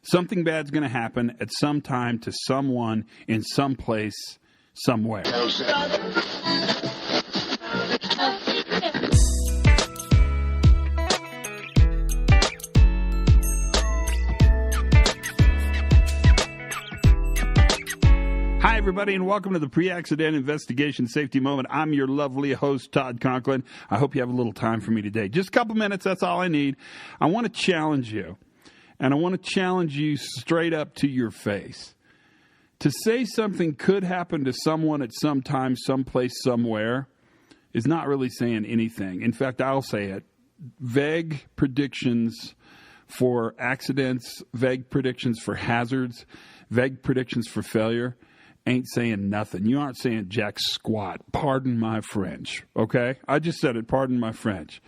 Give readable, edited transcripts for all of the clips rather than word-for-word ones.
Something bad's going to happen at some time to someone in some place, somewhere. Hi, everybody, and welcome to the Pre-Accident Investigation Safety Moment. I'm your lovely host, Todd Conklin. I hope you have a little time for me today. Just a couple minutes, that's all I need. I want to challenge you, and I want to challenge you straight up to your face. To say something could happen to someone at some time, someplace, somewhere, is not really saying anything. In fact, I'll say it. Vague predictions for accidents, vague predictions for hazards, vague predictions for failure ain't saying nothing. You aren't saying jack squat. Pardon my French, okay? I just said it, pardon my French.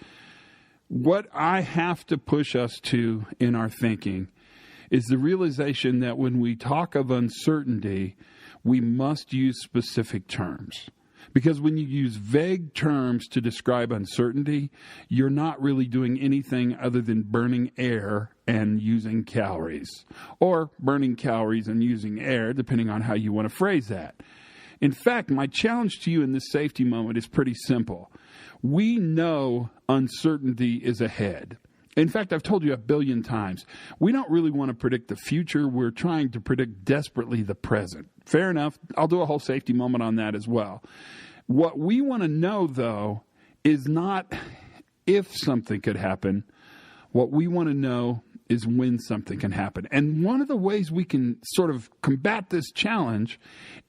What I have to push us to in our thinking is the realization that when we talk of uncertainty, we must use specific terms. Because when you use vague terms to describe uncertainty, you're not really doing anything other than burning air and using calories. Or burning calories and using air, depending on how you want to phrase that. In fact, my challenge to you in this safety moment is pretty simple. We know uncertainty is ahead. In fact, I've told you 1 billion times, we don't really want to predict the future. We're trying to predict desperately the present. Fair enough. I'll do a whole safety moment on that as well. What we want to know, though, is not if something could happen. What we want to know is when something can happen. And one of the ways we can sort of combat this challenge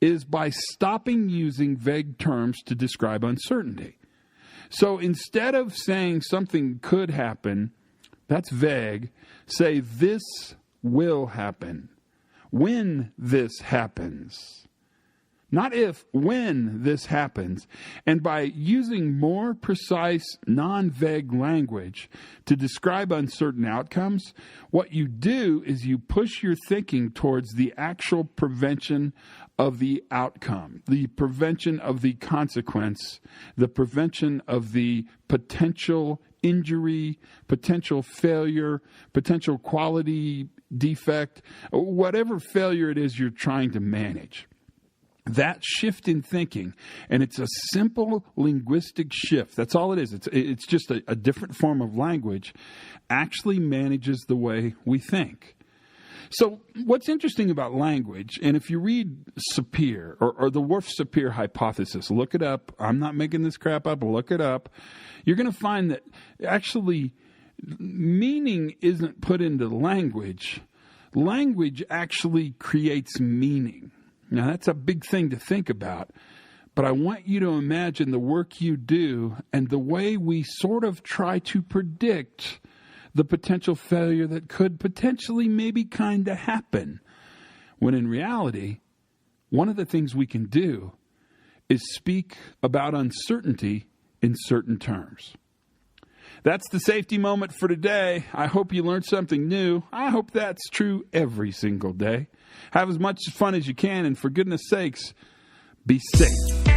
is by stopping using vague terms to describe uncertainty. So instead of saying something could happen, that's vague, say this will happen. When this happens. Not if, when this happens. And by using more precise, non-vague language to describe uncertain outcomes, what you do is you push your thinking towards the actual prevention of the outcome, the prevention of the consequence, the prevention of the potential injury, potential failure, potential quality defect, whatever failure it is you're trying to manage. That shift in thinking, and it's a simple linguistic shift, that's all it is. It's just a different form of language, actually manages the way we think. So what's interesting about language, and if you read Sapir, or the Whorf-Sapir hypothesis, look it up. I'm not making this crap up. Look it up. You're going to find that actually meaning isn't put into language. Language actually creates meaning. Now, that's a big thing to think about. But I want you to imagine the work you do and the way we sort of try to predict the potential failure that could potentially maybe kind of happen. When in reality, one of the things we can do is speak about uncertainty in certain terms. That's the safety moment for today. I hope you learned something new. I hope that's true every single day. Have as much fun as you can, and for goodness sakes, be safe.